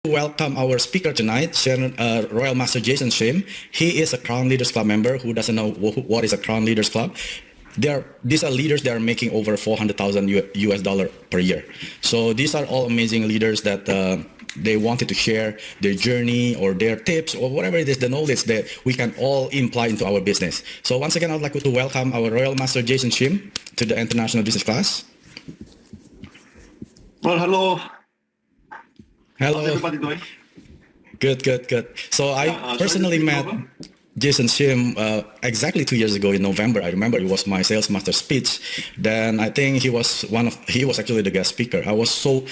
welcome our speaker tonight, Royal Master Jason Shim. He is a Crown Leaders Club member. Who doesn't know what is a Crown Leaders Club? These are leaders that are making over 400,000 US dollar per year. So these are all amazing leaders that they wanted to share their journey or their tips or whatever it is, the knowledge that we can all imply into our business. So once again, I'd like to welcome our Royal Master Jason Shim to the International Business Class. Well, hello. Hello. How's everybody doing? Good. So I personally met Jason Shim exactly 2 years ago in November. I remember it was my sales master speech. Then I think he was actually the guest speaker. I was so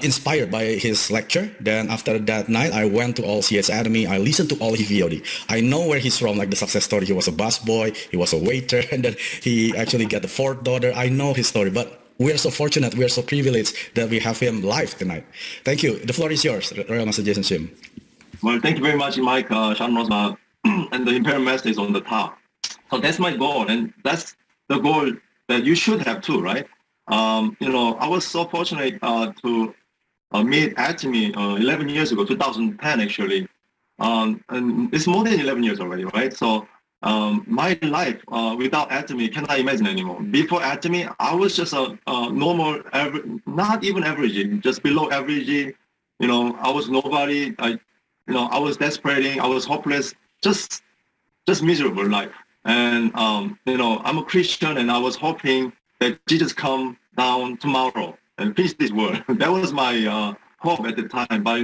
inspired by his lecture. Then after that night, I went to all CS Academy. I listened to all his VOD. I know where he's from, like the success story. He was a busboy, he was a waiter, and then he actually got the fourth daughter. I know his story, but we are so fortunate, we are so privileged that we have him live tonight. Thank you. The floor is yours, Royal Master Jason Shim. Well, thank you very much, Mike, Sean Rosma, and the Imperial Master is on the top. So that's my goal, and that's the goal that you should have too, right? I was so fortunate to meet Atomy 11 years ago, 2010 actually, and it's more than 11 years already, right? So my life without Atomy cannot imagine anymore. Before Atomy, I was just a normal, not even average, just below average. I was nobody. I was desperating. I was hopeless. Just miserable life. And I'm a Christian, and I was hoping that Jesus come down tomorrow and finish this world. That was my hope at the time. But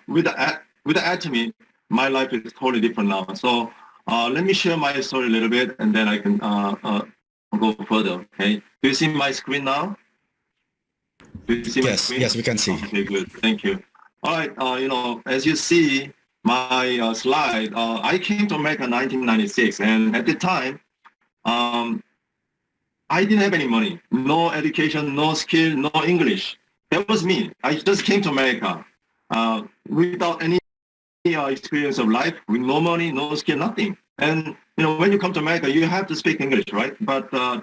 with the Atomy, my life is totally different now. So let me share my story a little bit, and then I can go further. Okay. Do you see my screen now? Do you see my screen? Yes, we can see. Okay, good. Thank you. All right. As you see my slide, I came to America in 1996, and at the time, I didn't have any money, no education, no skill, no English. That was me. I just came to America without any experience of life, with no money, no skill, nothing. And when you come to America, you have to speak English, right? But I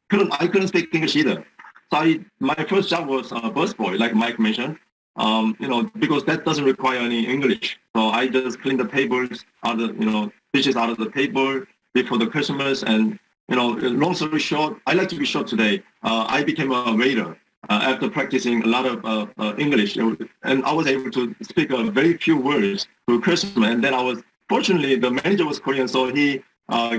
couldn't speak English either. So my first job was a busboy, like Mike mentioned. Because that doesn't require any English. So I just clean the tables, dishes out of the table before the customers. And long story short, I like to be short today. I became a waiter after practicing a lot of English, and I was able to speak a very few words to customer. And then fortunately, the manager was Korean, so he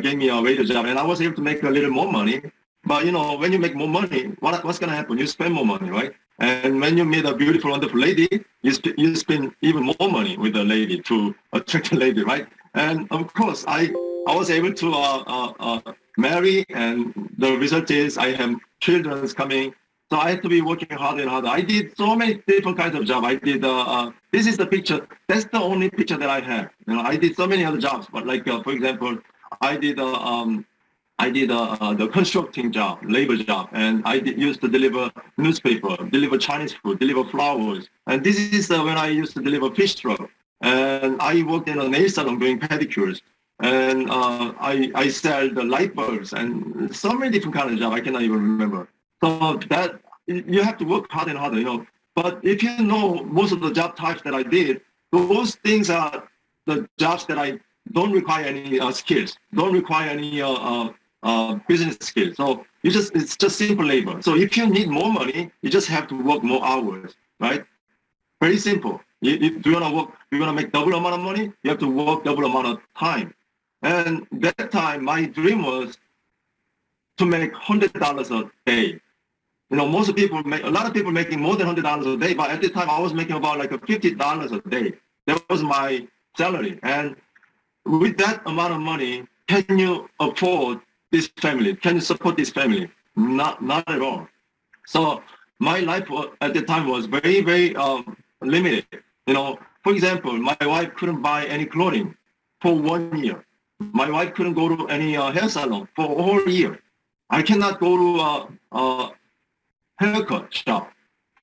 gave me a waiter job, and I was able to make a little more money. But when you make more money, what's going to happen? You spend more money, right? And when you meet a beautiful, wonderful lady, you spend even more money with the lady to attract the lady, right? And of course, I was able to marry, and the result is I have children coming. So I had to be working harder and harder. I did so many different kinds of jobs. I did, this is the picture. That's the only picture that I have. I did so many other jobs, but like, for example, I did the constructing job, labor job, and I used to deliver newspaper, deliver Chinese food, deliver flowers. And this is when I used to deliver fish truck. And I worked in a nail salon doing pedicures. And I sell the light bulbs and so many different kinds of jobs. I cannot even remember. So that you have to work harder and harder, But if you know most of the job types that I did, those things are the jobs that I don't require any skills, don't require any business skills. So it's just simple labor. So if you need more money, you just have to work more hours, right? Very simple. If you want to make double amount of money, you have to work double amount of time. And that time, my dream was to make $100 a day. A lot of people making more than $100 a day, but at the time I was making about like $50 a day. That was my salary. And with that amount of money, can you afford this family? Can you support this family? Not at all. So my life at the time was very, very limited. For example, my wife couldn't buy any clothing for 1 year. My wife couldn't go to any hair salon for a whole year. I cannot go to a haircut shop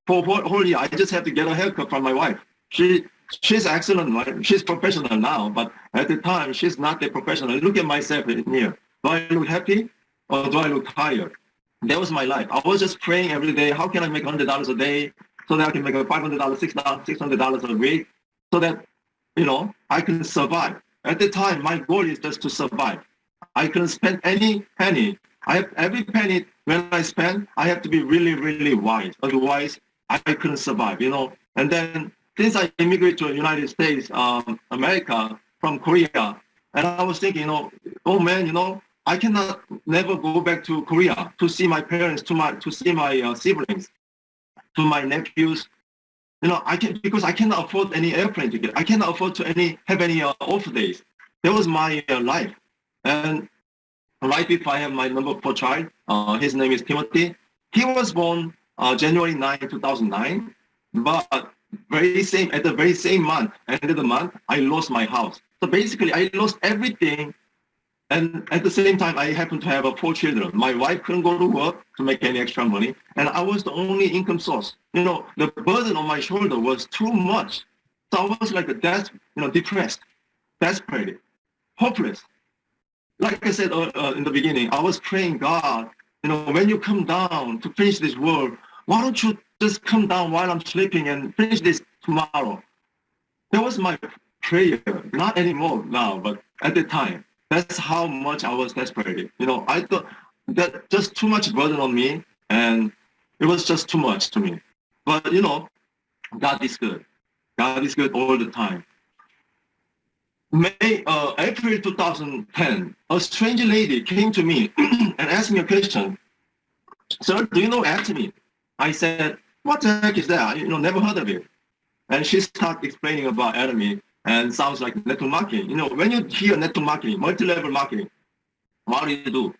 for a whole year. I just have to get a haircut from my wife. She's excellent, right? She's professional now, but at the time, she's not that professional. Look at myself in here. Do I look happy or do I look tired? That was my life. I was just praying every day, how can I make $100 a day? so that I can make a $500, $600 a week, so that, I can survive. At the time, my goal is just to survive. I couldn't spend any penny. I have every penny when I spend, I have to be really, really wise. Otherwise, I couldn't survive, And then since I immigrated to the United States, America, from Korea, and I was thinking, oh man, I cannot never go back to Korea to see my parents, to see my siblings, to my nephews. Because I cannot afford any airplane ticket. I cannot afford to have any off days. That was my life. And right before I have my number 4 child, his name is Timothy. He was born January 9, 2009. But at the very same month, end of the month, I lost my house. So basically, I lost everything. And at the same time, I happened to have 4 children. My wife couldn't go to work to make any extra money, and I was the only income source. The burden on my shoulder was too much. So I was like depressed, desperate, hopeless. Like I said in the beginning, I was praying, God, when you come down to finish this world, why don't you just come down while I'm sleeping and finish this tomorrow? That was my prayer. Not anymore now, but at the time. That's how much I was desperate. I thought that just too much burden on me, and it was just too much to me. But, God is good. God is good all the time. April 2010, a strange lady came to me and asked me a question. Sir, do you know Atomy? I said, what the heck is that? Never heard of it. And she started explaining about Atomy. And sounds like network marketing. When you hear network marketing, multi-level marketing, what do?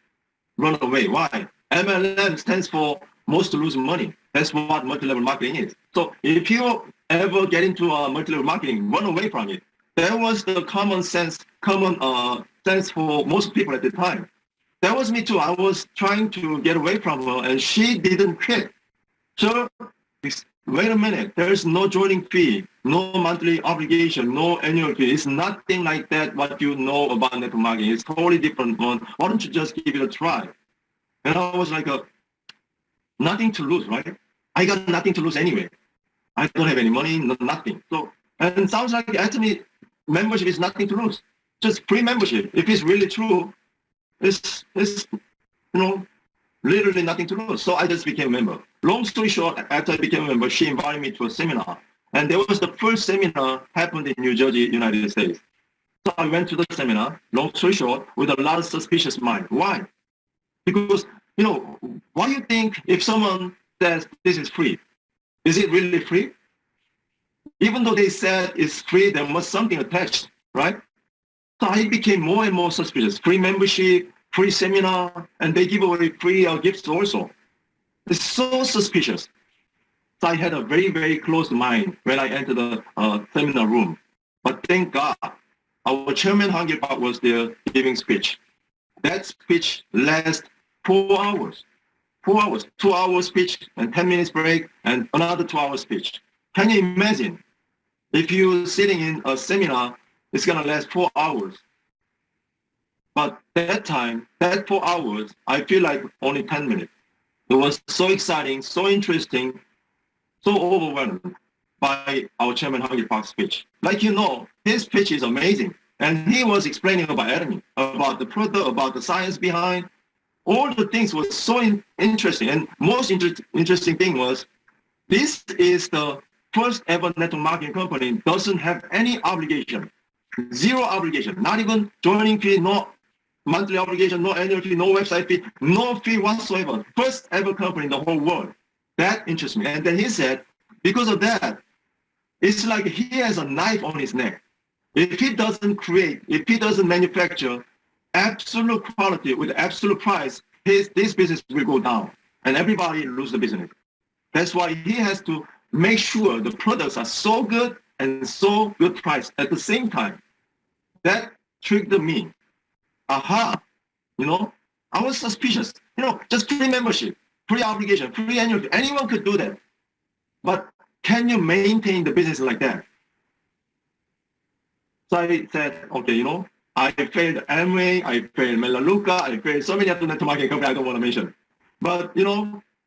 Run away. Why? MLM stands for most lose money. That's what multi-level marketing is. So if you ever get into multi-level marketing, run away from it. That was the common sense for most people at the time. That was me too. I was trying to get away from her, and she didn't quit. So wait a minute, there's no joining fee, no monthly obligation, no annual fee. It's nothing like that what you know about network marketing. It's totally different one. Why don't you just give it a try? And I was like, nothing to lose, right? I got nothing to lose anyway. I don't have any money, nothing. So, and it sounds like Atomy membership is nothing to lose. Just free membership. If it's really true, it's literally nothing to lose. So I just became a member. Long story short, after I became a member, she invited me to a seminar. And there was the first seminar happened in New Jersey, United States. So I went to the seminar, long story short, with a lot of suspicious mind. Why? Because, why do you think if someone says this is free, is it really free? Even though they said it's free, there must something attached, right? So I became more and more suspicious. Free membership, free seminar, and they give away free gifts also. It's so suspicious. So I had a very, very closed mind when I entered the seminar room. But thank God, our chairman, Hangil Park, was there giving speech. That speech lasted 4 hours. 4 hours, 2 hours speech and 10 minutes break and another 2 hour speech. Can you imagine? If you're sitting in a seminar, it's gonna last 4 hours. But that time, that 4 hours, I feel like only 10 minutes. It was so exciting, so interesting, so overwhelmed by our chairman Hangil Park's speech. Like his speech is amazing. And he was explaining about Atomy, about the product, about the science behind. All the things was so interesting. And most interesting thing was, this is the first ever network marketing company doesn't have any obligation, 0 obligation, not even joining fee, no monthly obligation, no annual fee, no website fee, no fee whatsoever. First ever company in the whole world. That interests me. And then he said, because of that, it's like he has a knife on his neck. If he doesn't create, if he doesn't manufacture absolute quality with absolute price, this business will go down and everybody lose the business. That's why he has to make sure the products are so good and so good price at the same time. That triggered me. Aha, I was suspicious. Just free membership, free obligation, free annual fee. Anyone could do that. But can you maintain the business like that? So I said, okay, I failed Amway, I failed Melaleuca, I failed so many other network marketing companies I don't want to mention. But,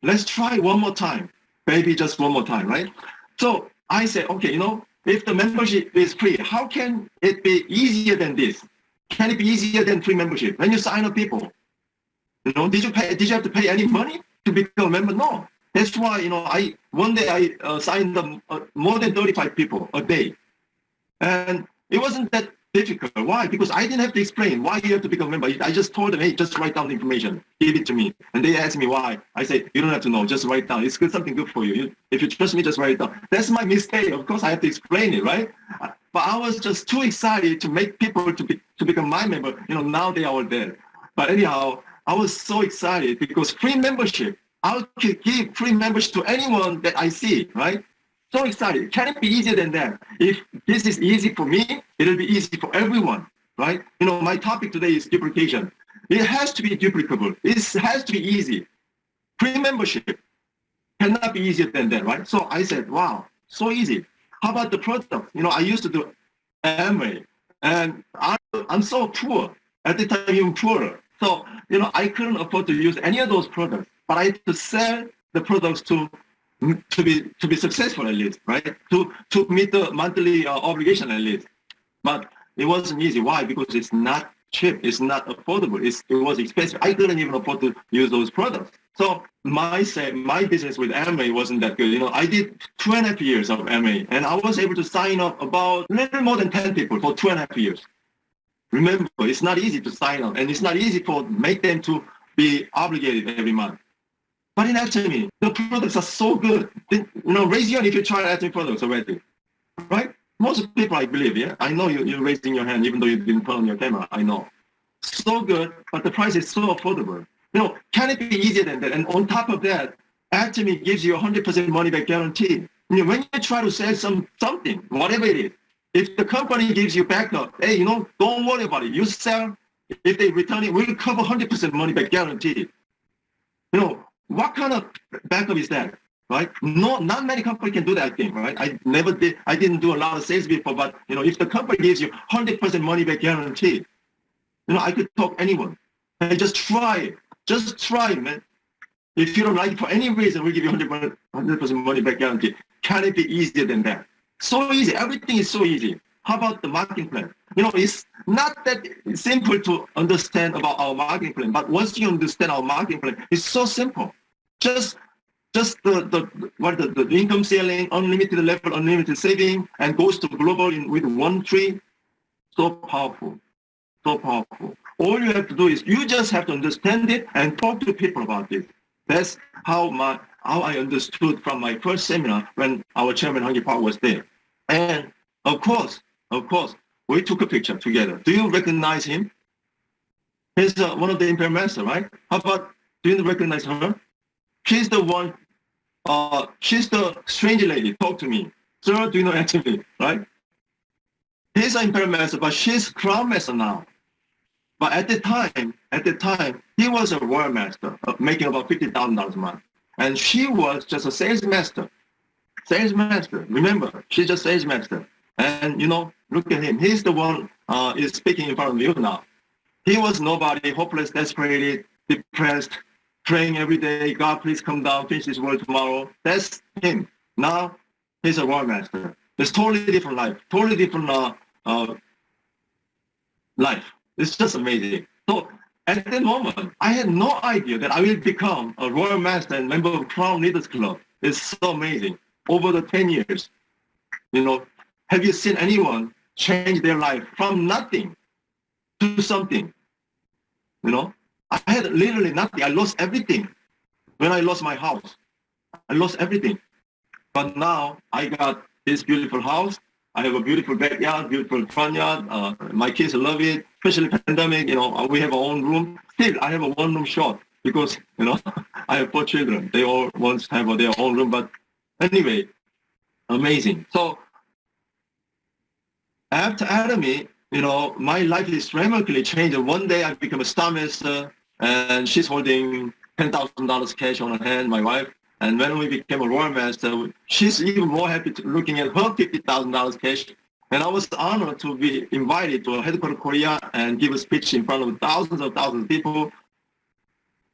let's try one more time. maybe just one more time, right? So I said, okay, if the membership is free, how can it be easier than this? Can it be easier than free membership? When you sign up people, did you have to pay any money to become a member? No. That's why, one day I signed up more than 35 people a day. And it wasn't that difficult. Why? Because I didn't have to explain why you have to become a member. I just told them, hey, just write down the information, give it to me. And they asked me why. I said, you don't have to know, just write it down. It's something good for you. If you trust me, just write it down. That's my mistake. Of course, I have to explain it, right? But I was just too excited to make people to become my member. Now they are all there. But anyhow, I was so excited because free membership, I could give free membership to anyone that I see, right? So excited. Can it be easier than that? If this is easy for me, it'll be easy for everyone, right? My topic today is duplication. It has to be duplicable. It has to be easy. Free membership cannot be easier than that, right? So I said, wow, so easy. How about the product? I used to do Amway, and I'm so poor. At the time, even poorer. So, I couldn't afford to use any of those products, but I had to sell the products to be successful at least, right? To meet the monthly obligation at least. But it wasn't easy. Why? Because it's not cheap. It's not affordable. It was expensive. I couldn't even afford to use those products. So my business with Amway wasn't that good. I did 2.5 years of Amway, and I was able to sign up about a little more than 10 people for 2.5 years. Remember, it's not easy to sign up, and it's not easy make them to be obligated every month. But in Atomy, the products are so good. Raise your hand if you try Atomy products already, right? Most people, I believe, yeah? I know you're raising your hand even though you didn't put on your camera, I know. So good, but the price is so affordable. Can it be easier than that? And on top of that, Atomy gives you 100% money back guarantee. When you try to sell something, whatever it is, if the company gives you backup, hey, don't worry about it. You sell, if they return it, we'll cover 100% money back guarantee. What kind of backup is that, right? No, not many companies can do that thing, right? I didn't do a lot of sales before, but if the company gives you 100% money back guarantee, I could talk anyone. And just try it. Just try it, man. If you don't like it for any reason, we'll give you 100% money back guarantee. Can it be easier than that? So easy. Everything is so easy. How about the marketing plan? It's not that simple to understand about our marketing plan, but once you understand our marketing plan, it's so simple. Just the income ceiling, unlimited level, unlimited saving, and goes to global with one tree. So powerful, so powerful. All you have to do is you just have to understand it and talk to people about it. That's how I understood from my first seminar when our chairman Hong Park was there. And of course, we took a picture together. Do you recognize him? He's one of the Imperial Master, right? How about, do you recognize her? She's the one, she's the strange lady. Talk to me. Sir, do you know Atomy, right? He's an Imperial Master, but she's Crown Master now. But at the time, he was a Royal Master, making about $50,000 a month. And she was just a sales master. Sales master. Remember, she's just sales master. And, look at him. He's the one is speaking in front of you now. He was nobody, hopeless, desperate, depressed, praying every day, God, please come down, finish this world tomorrow. That's him. Now, he's a Royal Master. It's totally different life, totally different life. It's just amazing. So at that moment, I had no idea that I will become a Royal Master and member of Crown Leaders Club. It's so amazing. Over the 10 years, have you seen anyone change their life from nothing to something? I had literally nothing. I lost everything. When I lost my house, I lost everything. But now I got this beautiful house. I have a beautiful backyard, beautiful front yard. My kids love it, especially pandemic. We have our own room. Still, I have a one-room shop because, I have 4 children. They all want to have their own room. But anyway, amazing. So after Atomy, my life is dramatically changed. One day I became a Star Master, and she's holding $10,000 cash on her hand, my wife. And when we became a Royal Master, she's even more happy looking at her $50,000 cash. And I was honored to be invited to Headquarters Korea and give a speech in front of thousands of people.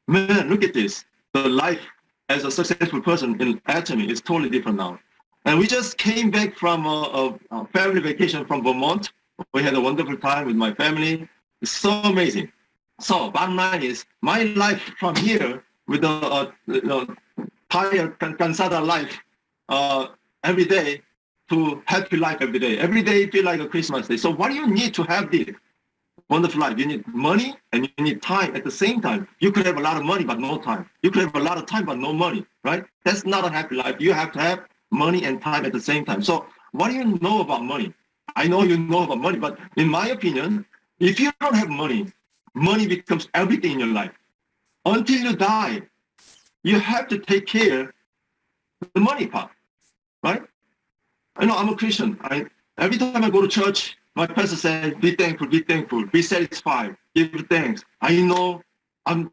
Man, look at this. The life as a successful person in Atomy is totally different now. And we just came back from a family vacation from Vermont. We had a wonderful time with my family. It's so amazing. So bottom line is my life from here with the tired, cansada life every day to happy life every day. Every day feel like a Christmas day. So what do you need to have this wonderful life? You need money and you need time at the same time. You could have a lot of money but no time. You could have a lot of time but no money, right? That's not a happy life. You have to have money and time at the same time. So what do you know about money? I know you know about money, but in my opinion, if you don't have money, money becomes everything in your life. Until you die, you have to take care of the money part, right? I know I'm a Christian. Every time I go to church, my pastor says, be thankful, be satisfied, give thanks. I know I'm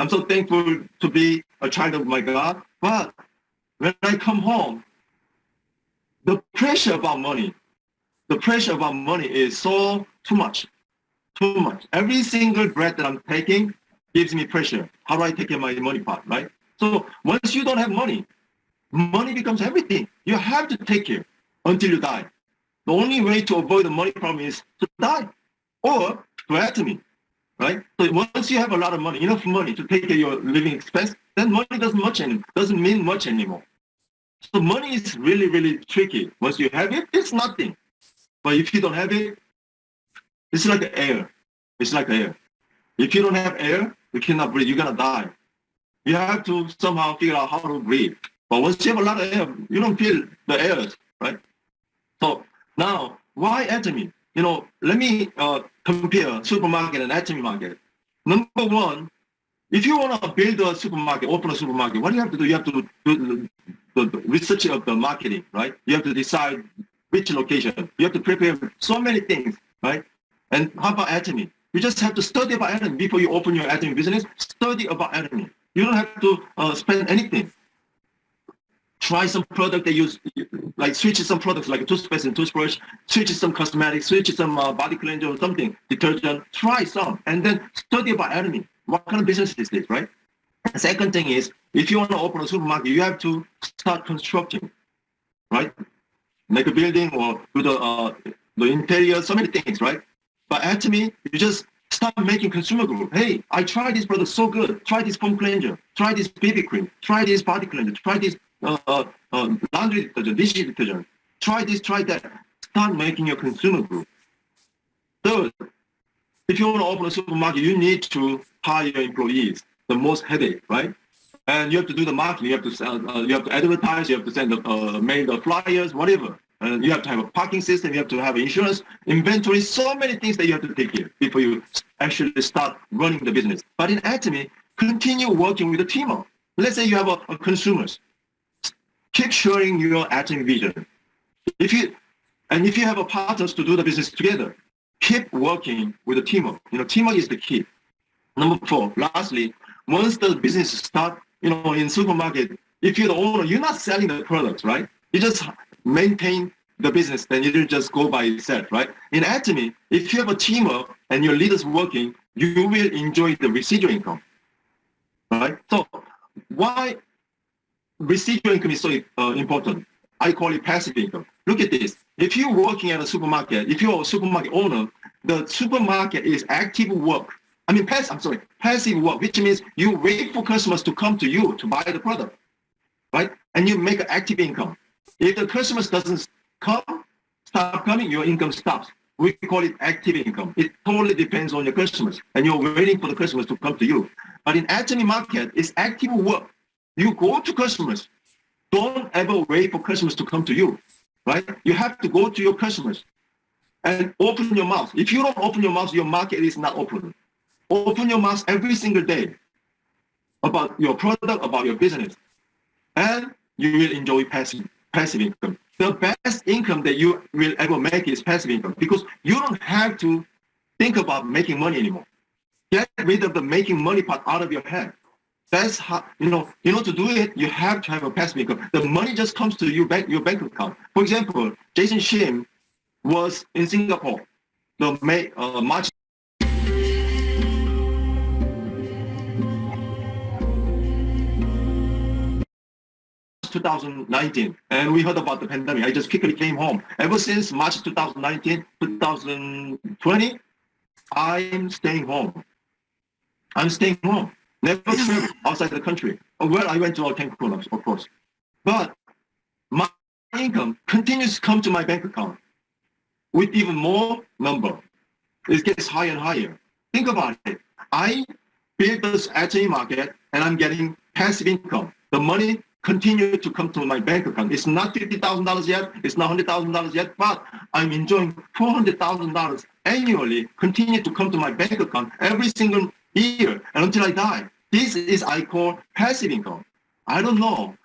so thankful to be a child of my God, but when I come home, the pressure about money is so too much. Every single breath that I'm taking gives me pressure. How do I take care of my money part, right? So once you don't have money, money becomes everything. You have to take care until you die. The only way to avoid the money problem is to die or to Atomy, right? So once you have a lot of money, enough money to take care of your living expense, then money doesn't mean much anymore. So money is really, really tricky. Once you have it, it's nothing. But if you don't have it, it's like air. It's like air. If you don't have air, you cannot breathe. You're going to die. You have to somehow figure out how to breathe. But once you have a lot of air, you don't feel the air, right? So now, why Atomy? Let me compare supermarket and Atomy market. Number one, if you want to build a supermarket, open a supermarket, what do you have to do? You have to do the research of the marketing, right? You have to decide which location. You have to prepare so many things, right? And how about Atomy? You just have to study about Atomy before you open your Atomy business. Study about Atomy. You don't have to spend anything. Try some product they use, like switch some products like a toothpaste and toothbrush, switch some cosmetics, switch some body cleanser or something, detergent. Try some and then study about Atomy. What kind of business is this, right? The second thing is, if you want to open a supermarket, you have to start constructing, right? Make a building or do the interior, so many things, right? But Atomy, you just start making consumer group. Hey, I tried this product so good. Try this foam cleanser. Try this BB cream. Try this body cleanser. Try this laundry detergent, dish detergent. Try this, try that. Start making your consumer group. Third, if you want to open a supermarket, you need to hire your employees. The most headache, right? And you have to do the marketing. You have to sell, you have to advertise. You have to send mail the flyers, whatever. And you have to have a parking system. You have to have insurance, inventory. So many things that you have to take care before you actually start running the business. But in Atomy, continue working with a team up. Let's say you have a consumers. Keep sharing your Atomy vision. If you have a partners to do the business together, keep working with a team up. Teamwork is the key. Number 4, lastly, once the business start, in supermarket, if you're the owner, you're not selling the products, right? You just maintain the business, then you don't just go by itself, right? In Atomy, if you have a team up and your leaders working, you will enjoy the residual income, right? So why residual income is so important? I call it passive income. Look at this. If you're working at a supermarket, if you're a supermarket owner, the supermarket is active work. Passive work, which means you wait for customers to come to you to buy the product, right? And you make an active income. If the customers doesn't stop coming, your income stops. We call it active income. It totally depends on your customers, and you're waiting for the customers to come to you. But in Atomy market, it's active work. You go to customers. Don't ever wait for customers to come to you, right? You have to go to your customers and open your mouth. If you don't open your mouth, your market is not open. Open your mouth every single day about your product, about your business, and you will enjoy passive income. The best income that you will ever make is passive income, because you don't have to think about making money anymore. Get rid of the making money part out of your head. That's how, to do it, you have to have a passive income. The money just comes to your bank account. For example, Jason Shim was in Singapore, March March 2019, and we heard about the pandemic. I just quickly came home. Ever since March 2019, 2020, I'm staying home. I'm staying home. Never traveled outside the country. Well, I went to Cancun, of course. But my income continues to come to my bank account with even more number. It gets higher and higher. Think about it. I built this equity market and I'm getting passive income. The money continues to come to my bank account. It's not $50,000 yet. It's not $100,000 yet, but I'm enjoying $400,000 annually continue to come to my bank account every single year and until I die. This is I call passive income. I don't know.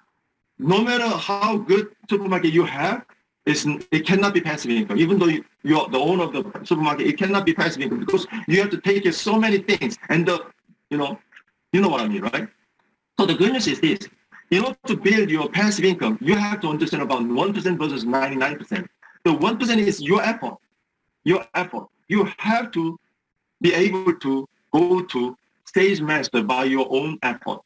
No matter how good supermarket you have, it cannot be passive income. Even though you're the owner of the supermarket, it cannot be passive income because you have to take care of so many things. And you know what I mean, right? So the good news is this: in order to build your passive income, you have to understand about 1% versus 99%. The 1% is your effort. Your effort. You have to be able to go to stage master by your own effort.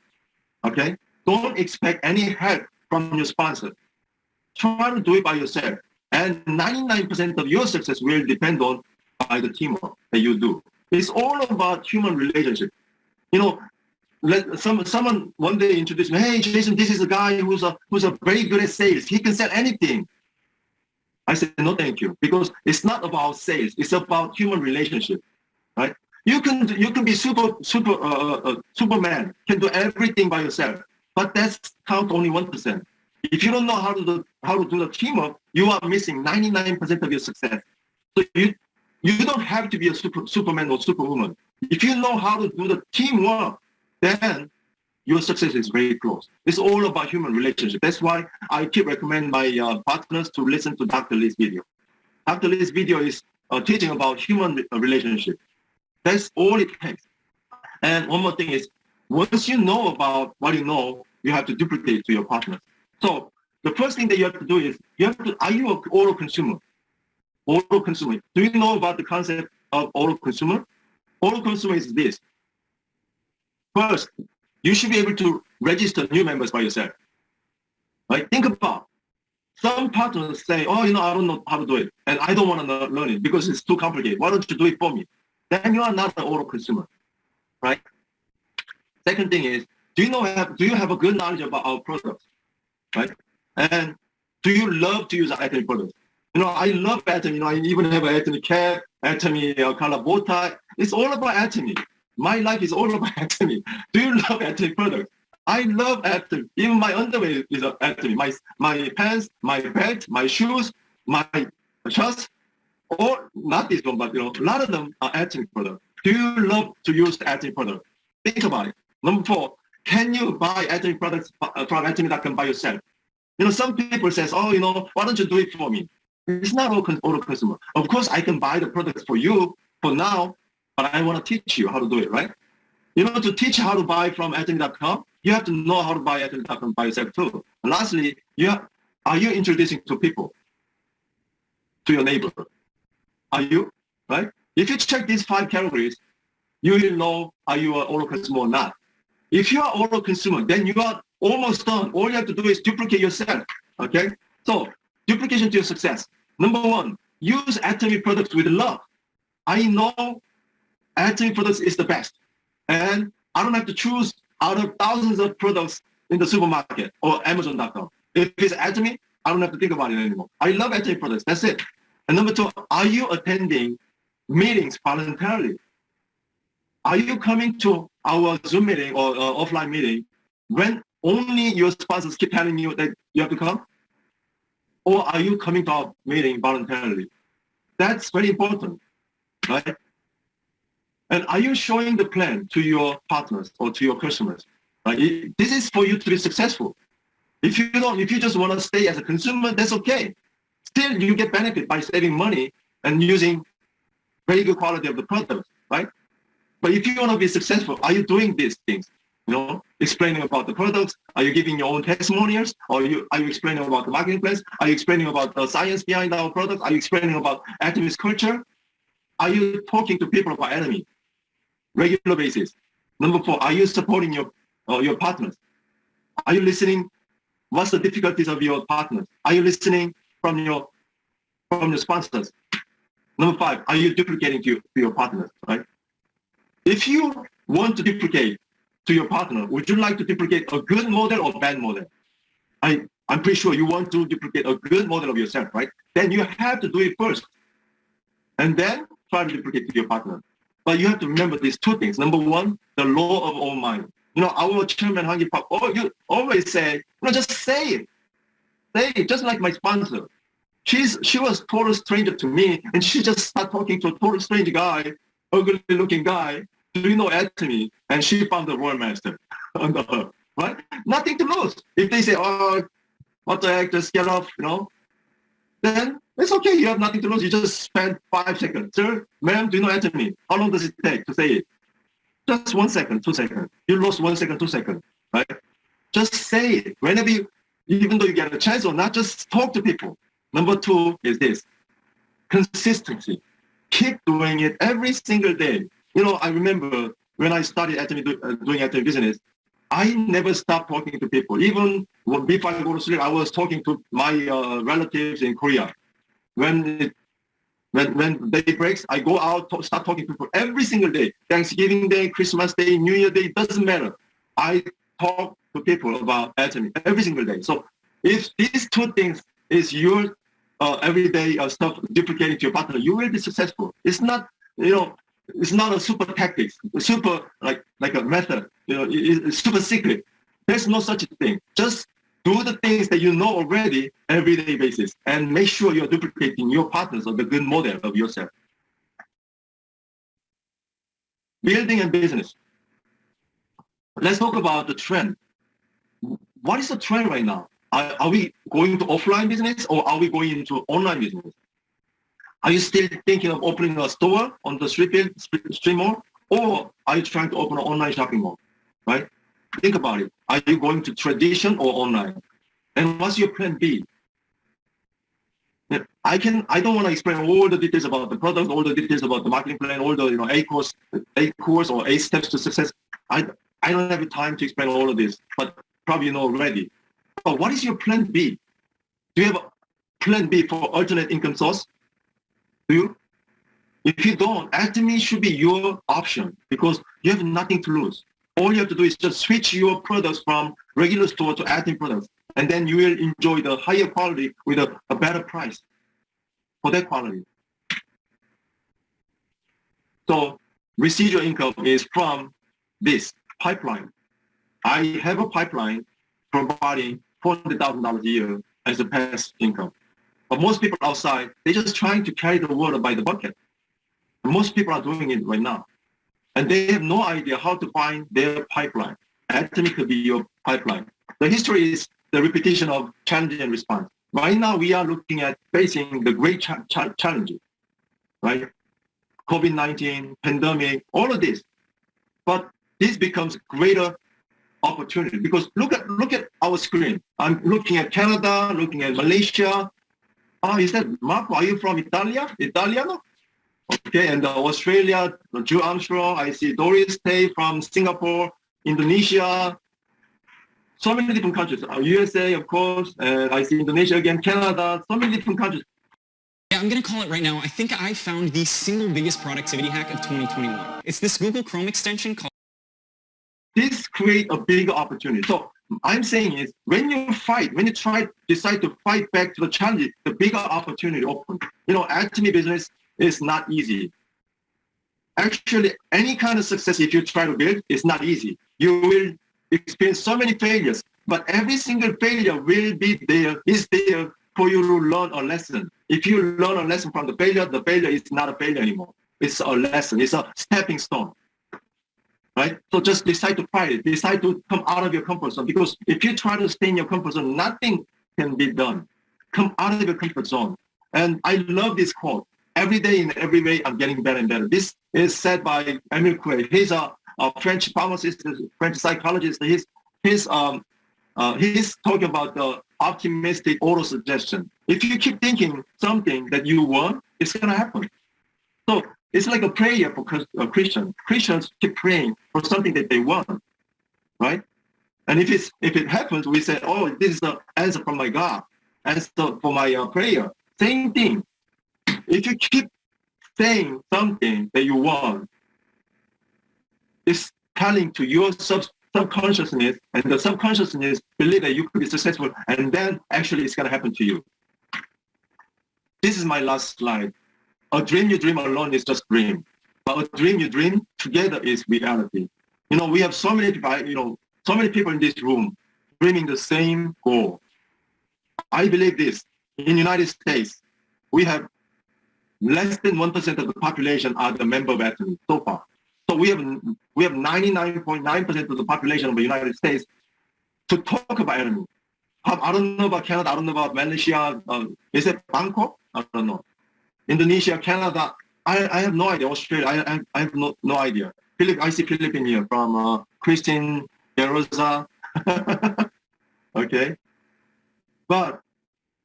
Okay? Don't expect any help from your sponsor. Try to do it by yourself. And 99% of your success will depend on by the teamwork that you do. It's all about human relationship. Someone one day introduced me, hey, Jason, this is a guy who's very good at sales. He can sell anything. I said, no, thank you. Because it's not about sales. It's about human relationship, right? You can be Superman, can do everything by yourself, but that's count only 1%. If you don't know how to do the teamwork, you are missing 99% of your success. So you don't have to be a Superman or Superwoman. If you know how to do the teamwork, then your success is very close. It's all about human relationship. That's why I keep recommending my partners to listen to Dr. Lee's video. Dr. Lee's video is teaching about human relationship. That's all it takes. And one more thing is, once you know about what you know, you have to duplicate to your partners. So the first thing that you have to do is, are you an auto consumer? Auto consumer. Do you know about the concept of auto consumer? Auto consumer is this. First, you should be able to register new members by yourself. Right? Think about some partners say, oh, I don't know how to do it, and I don't want to learn it because it's too complicated. Why don't you do it for me? Then you are not an auto consumer, right? Second thing is, do you have a good knowledge about our products, right? And do you love to use Atomy products? I love Atomy. I even have an Atomy cap, Atomy color bow tie. It's all about Atomy. My life is all about Atomy. Do you love Atomy products? I love Atomy. Even my underwear is Atomy. My pants, my belt, my shoes, my shirts, or not this one, but a lot of them are Atomy products. Do you love to use Atomy products? Think about it. Number 4, can you buy Atomy products from Atomy.com by yourself? Some people says, oh, why don't you do it for me? It's not auto consumer. Of course, I can buy the products for you for now, but I want to teach you how to do it, right? To teach how to buy from Atomy.com, you have to know how to buy Atomy.com by yourself too. And lastly, are you introducing to people, to your neighbor? Are you, right? If you check these 5 categories, you will know are you an auto consumer or not. If you are auto consumer, then you are almost done. All you have to do is duplicate yourself, okay? So duplication to your success. Number 1, use Atomy products with love. I know Atomy products is the best. And I don't have to choose out of thousands of products in the supermarket or Amazon.com. If it's Atomy, I don't have to think about it anymore. I love Atomy products. That's it. And number 2, are you attending meetings voluntarily? Are you coming to our Zoom meeting or offline meeting when only your sponsors keep telling you that you have to come? Or are you coming to our meeting voluntarily? That's very important, right? And are you showing the plan to your partners or to your customers? Right? This is for you to be successful. If you just want to stay as a consumer, that's okay. Still, you get benefit by saving money and using very good quality of the product, right? But if you want to be successful, are you doing these things? Explaining about the products? Are you giving your own testimonials? Or are you explaining about the marketing plans? Are you explaining about the science behind our products? Are you explaining about Atomy's culture? Are you talking to people about Atomy? Regular basis. Number 4, are you supporting your partners? Are you listening What's the difficulties of your partners? Are you listening from your sponsors? Number 5, are you duplicating to your partners, right? If you want to duplicate to your partner, would you like to duplicate a good model or bad model? I'm pretty sure you want to duplicate a good model of yourself, right? Then you have to do it first. And then try to duplicate to your partner. But you have to remember these 2 things. Number 1, the law of all mind. Our chairman, Hangi Park, you always say, just say it. Say it, just like my sponsor. She was total stranger to me, and she just started talking to a total strange guy, ugly looking guy, Anthony, and she found the world master under her, right? Nothing to lose. If they say, what the heck, just get off, then it's okay. You have nothing to lose. You just spend 5 seconds. Sir, ma'am, do you know Anthony? How long does it take to say it? Just 1 second, 2 seconds. You lost 1 second, 2 seconds, right? Just say it. Whenever even though you get a chance or not, just talk to people. Number 2 is this, consistency. Keep doing it every single day. I remember when I started doing Atomy business, I never stopped talking to people. Even before I go to sleep, I was talking to my relatives in Korea. When day breaks, I go out, start talking to people every single day. Thanksgiving Day, Christmas Day, New Year Day, doesn't matter. I talk to people about Atomy every single day. So if these 2 things is your everyday stuff duplicating to your partner, you will be successful. It's not, it's not a super tactics, super like a method, it's super secret. There's no such thing. Just do the things that you know already everyday basis and make sure you're duplicating your partners or the good model of yourself. Building and business. Let's talk about the trend. What is the trend right now? Are we going to offline business or are we going into online business? Are you still thinking of opening a store on the street mall, or are you trying to open an online shopping mall, right? Think about it. Are you going to tradition or online? And what's your plan B? I don't want to explain all the details about the product, all the details about the marketing plan, all the A course or 8 steps to success. I don't have time to explain all of this, but probably you know already. But what is your plan B? Do you have a plan B for alternate income source? Do you? If you don't, Atomy should be your option because you have nothing to lose. All you have to do is just switch your products from regular store to Atomy products, and then you will enjoy the higher quality with a better price for that quality. So residual income is from this pipeline. I have a pipeline providing $400,000 a year as a passive income. But most people outside, they're just trying to carry the water by the bucket. Most people are doing it right now. And they have no idea how to find their pipeline. Atomy could be your pipeline. The history is the repetition of challenge and response. Right now, we are looking at facing the great challenges, right? COVID-19, pandemic, all of this. But this becomes greater opportunity because look at our screen. I'm looking at Canada, looking at Malaysia. Is that Marco? Are you from Italia? Italiano? Okay, and Australia, Drew Armstrong. I see Doris Tay from Singapore, Indonesia. So many different countries. USA, of course, and I see Indonesia again, Canada. So many different countries. Yeah, I'm going to call it right now. I think I found the single biggest productivity hack of 2021. It's this Google Chrome extension called... This creates a big opportunity. So I'm saying is when you decide to fight back to the challenge, the bigger opportunity opens. Atomy business is not easy. Actually, any kind of success if you try to build is not easy. You will experience so many failures, but every single failure is there for you to learn a lesson. If you learn a lesson from the failure is not a failure anymore. It's a lesson. It's a stepping stone. Right? So just decide to fight it. Decide to come out of your comfort zone. Because if you try to stay in your comfort zone, nothing can be done. Come out of your comfort zone. And I love this quote. Every day in every way, I'm getting better and better. This is said by Emile Coué. He's a French pharmacist, French psychologist. He's talking about the optimistic auto-suggestion. If you keep thinking something that you want, it's going to happen. So it's like a prayer for Christians. Christians keep praying for something that they want, right? And if it happens, we say, oh, this is the answer from my God, answer for my prayer. Same thing. If you keep saying something that you want, it's telling to your subconsciousness, and the subconsciousness believe that you could be successful, and then actually it's going to happen to you. This is my last slide. A dream you dream alone is just dream, but a dream you dream together is reality. We have so many people, so many people in this room dreaming the same goal. I believe this. In the United States, we have less than 1% of the population are the member of Atomy so far. So we have 99.9% of the population of the United States to talk about Atomy. I don't know about Canada. I don't know about Malaysia. Is it Bangkok? I don't know. Indonesia, Canada. I have no idea. Australia. I have no idea. I see Philippine here from Christine Rosa. Okay. But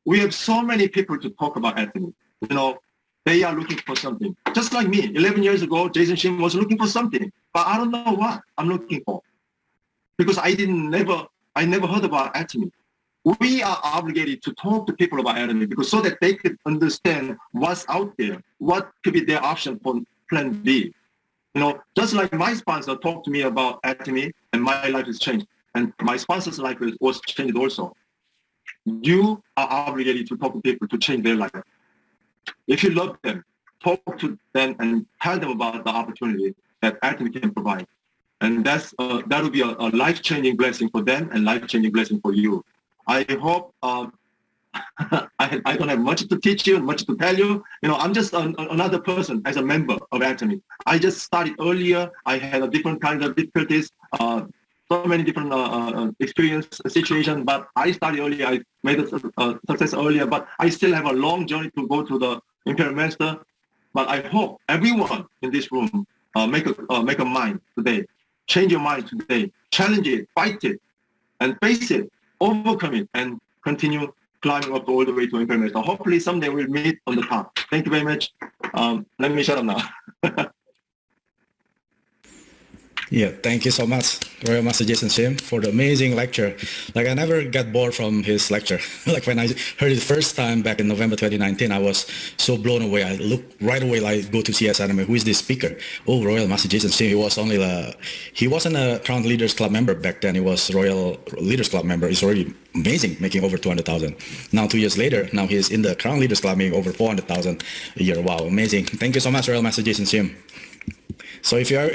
we have so many people to talk about Atomy. They are looking for something. Just like me, 11 years ago, Jason Shim was looking for something, but I don't know what I'm looking for, because I never heard about Atomy. We are obligated to talk to people about Atomy, because so that they could understand what's out there, what could be their option for Plan B. Just like my sponsor talked to me about Atomy, and my life has changed, and my sponsor's life was changed also. You are obligated to talk to people to change their life. If you love them, talk to them and tell them about the opportunity that Atomy can provide. And that will be a life-changing blessing for them and life-changing blessing for you. I hope I don't have much to teach you, much to tell you. I'm just another person as a member of Atomy. I just started earlier. I had a different kinds of difficulties, so many different experience situation, but I started earlier. I made a success earlier, but I still have a long journey to go to the Imperial Master. But I hope everyone in this room make a mind today. Change your mind today. Challenge it, fight it, and face it, overcome it, and continue climbing up all the way to Imperial Master. Hopefully someday we'll meet on the top. Thank you very much. Let me shut up now. Yeah, thank you so much, Royal Master Jason Shim, for the amazing lecture. Like, I never got bored from his lecture. Like, when I heard it the first time back in November 2019, I was so blown away. I looked right away, like, go to CS Anime. Who is this speaker? Oh, Royal Master Jason Shim. He wasn't a Crown Leaders Club member back then. He was Royal Leaders Club member. He's already amazing, making over 200,000. Now, 2 years later, now he's in the Crown Leaders Club, making over 400,000 a year. Wow, amazing. Thank you so much, Royal Master Jason Shim. So if you are